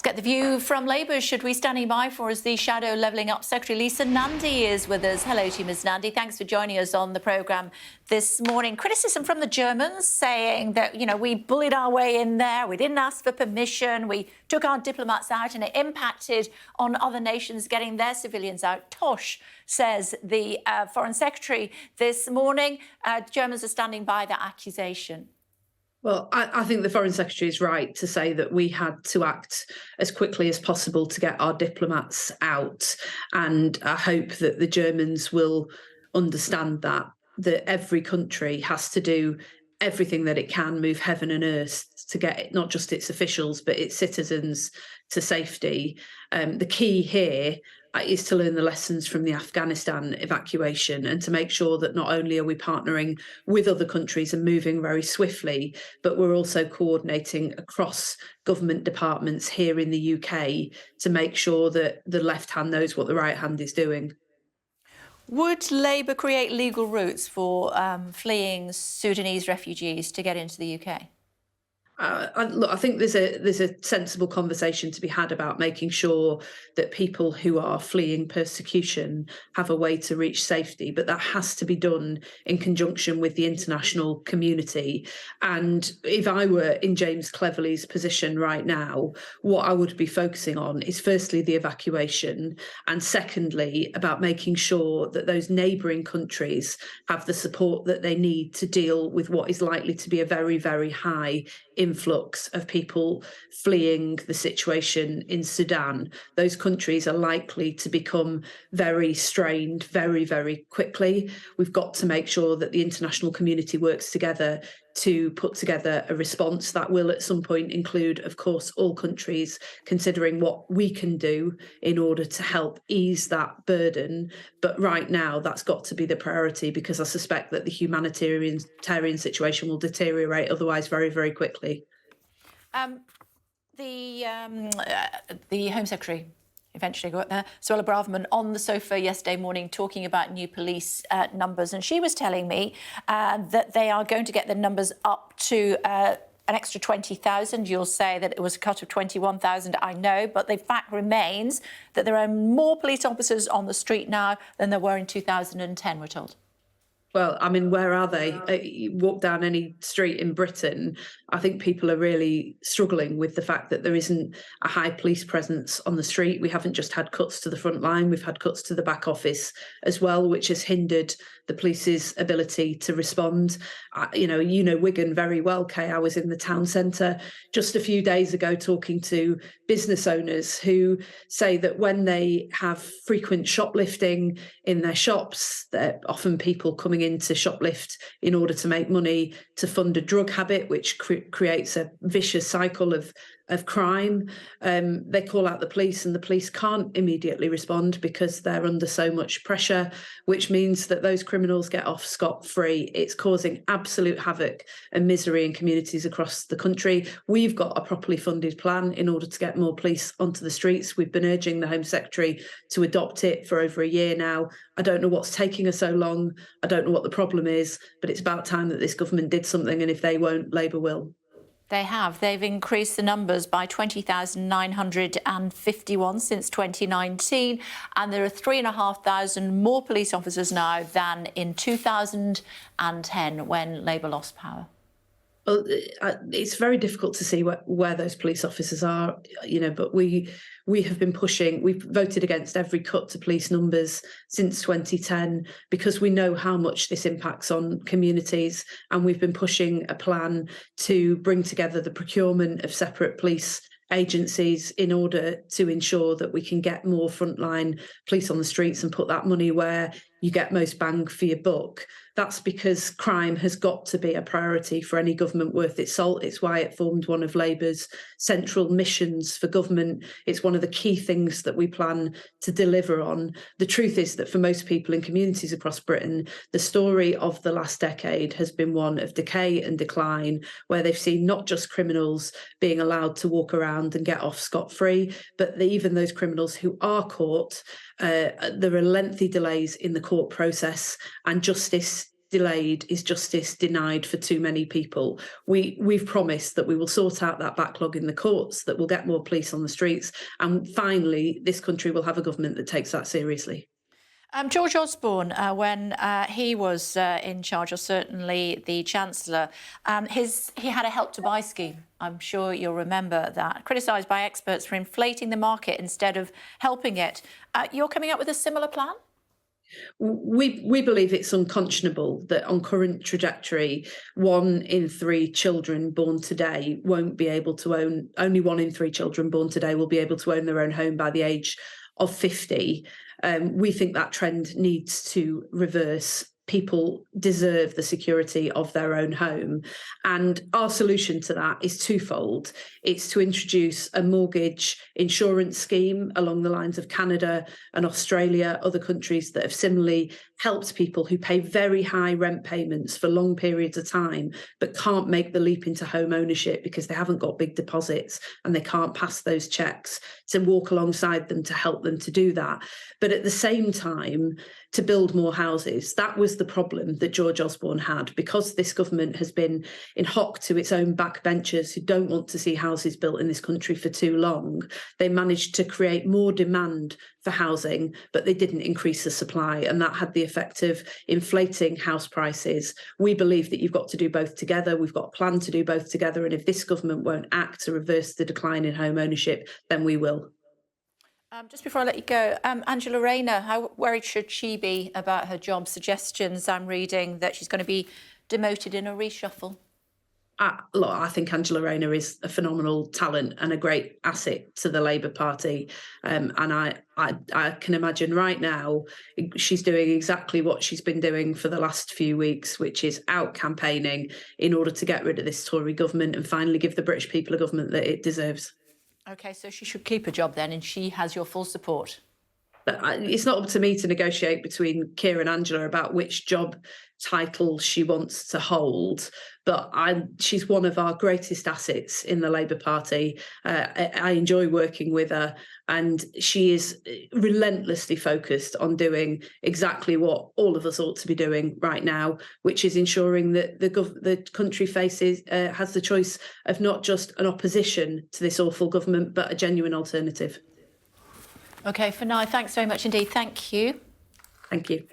Get the view from Labour. Should we standing by for us the shadow levelling up Secretary Lisa Nandy is with us. Hello to you, Ms Nandy. Thanks for joining us on the programme this morning. Criticism from the Germans saying that, we bullied our way in there, we didn't ask for permission, we took our diplomats out and it impacted on other nations getting their civilians out. Tosh says the Foreign Secretary this morning. Germans are standing by that accusation. Well, I think the Foreign Secretary is right to say that we had to act as quickly as possible to get our diplomats out. And I hope that the Germans will understand that every country has to do everything that it can, move heaven and earth to get not just its officials, but its citizens to safety. The key here is to learn the lessons from the Afghanistan evacuation and to make sure that not only are we partnering with other countries and moving very swiftly, but we're also coordinating across government departments here in the UK to make sure that the left hand knows what the right hand is doing. Would Labour create legal routes for fleeing Sudanese refugees to get into the UK? Look, I think there's a sensible conversation to be had about making sure that people who are fleeing persecution have a way to reach safety, but that has to be done in conjunction with the international community. And if I were in James Cleverly's position right now, what I would be focusing on is firstly the evacuation, and secondly about making sure that those neighbouring countries have the support that they need to deal with what is likely to be a very, very high influx of people fleeing the situation in Sudan. Those countries are likely to become very strained very, very quickly. We've got to make sure that the international community works together to put together a response that will at some point include, of course, all countries considering what we can do in order to help ease that burden. But right now, that's got to be the priority, because I suspect that the humanitarian situation will deteriorate otherwise very, very quickly. The Home Secretary eventually got there, Suella Braverman, on the sofa yesterday morning talking about new police numbers, and she was telling me that they are going to get the numbers up to an extra 20,000. You'll say that it was a cut of 21,000, I know, but the fact remains that there are more police officers on the street now than there were in 2010, we're told. Well, I mean, where are they? You walk down any street in Britain, I think people are really struggling with the fact that there isn't a high police presence on the street. We haven't just had cuts to the front line, we've had cuts to the back office as well, which has hindered the police's ability to respond. You know Wigan very well, Kay. I was in the town centre just a few days ago talking to business owners who say that when they have frequent shoplifting in their shops, they're often people coming in to shoplift in order to make money to fund a drug habit, which creates a vicious cycle of crime. They call out the police, and the police can't immediately respond because they're under so much pressure, which means that those criminals get off scot-free. It's causing absolute havoc and misery in communities across the country. We've got a properly funded plan in order to get more police onto the streets. We've been urging the Home Secretary to adopt it for over a year now. I don't know what's taking us so long. I don't know what the problem is, but it's about time that this government did something, and if they won't, Labour will. They have. They've increased the numbers by 20,951 since 2019, and there are 3,500 more police officers now than in 2010 when Labour lost power. Well, it's very difficult to see where those police officers are, but we have been pushing. We've voted against every cut to police numbers since 2010 because we know how much this impacts on communities, and we've been pushing a plan to bring together the procurement of separate police agencies in order to ensure that we can get more frontline police on the streets and put that money where you get most bang for your buck. That's because crime has got to be a priority for any government worth its salt. It's why it formed one of Labour's central missions for government. It's one of the key things that we plan to deliver on. The truth is that for most people in communities across Britain, the story of the last decade has been one of decay and decline, where they've seen not just criminals being allowed to walk around and get off scot-free, but even those criminals who are caught, there are lengthy delays in the court process, and justice delayed is justice denied for too many people. We've promised that we will sort out that backlog in the courts, that we'll get more police on the streets, and finally this country will have a government that takes that seriously. George Osborne, when he was in charge, or certainly the Chancellor, he had a Help to Buy scheme. I'm sure you'll remember that. Criticised by experts for inflating the market instead of helping it. You're coming up with a similar plan? We believe it's unconscionable that on current trajectory, 1 in 3 children born today won't be able to own, only 1 in 3 children born today will be able to own their own home by the age of 50. We think that trend needs to reverse. People deserve the security of their own home. And our solution to that is twofold. It's to introduce a mortgage insurance scheme along the lines of Canada and Australia, other countries that have similarly helped people who pay very high rent payments for long periods of time, but can't make the leap into home ownership because they haven't got big deposits and they can't pass those checks, to walk alongside them to help them to do that. But at the same time, to build more houses. That was the problem that George Osborne had, because this government has been in hock to its own backbenchers who don't want to see houses built in this country for too long. They managed to create more demand for housing, but they didn't increase the supply, and that had the effect of inflating house prices. We believe that you've got to do both together. We've got a plan to do both together, and if this government won't act to reverse the decline in home ownership, then we will. Just before I let you go, Angela Rayner, how worried should she be about her job? Suggestions I'm reading that she's going to be demoted in a reshuffle. Look, I think Angela Rayner is a phenomenal talent and a great asset to the Labour Party. And I can imagine right now she's doing exactly what she's been doing for the last few weeks, which is out campaigning in order to get rid of this Tory government and finally give the British people a government that it deserves. OK, so she should keep her job then, and she has your full support. It's not up to me to negotiate between Keir and Angela about which job title she wants to hold, but she's one of our greatest assets in the Labour Party. I enjoy working with her, and she is relentlessly focused on doing exactly what all of us ought to be doing right now, which is ensuring that the country has the choice of not just an opposition to this awful government, but a genuine alternative. OK, for now, thanks very much indeed. Thank you. Thank you.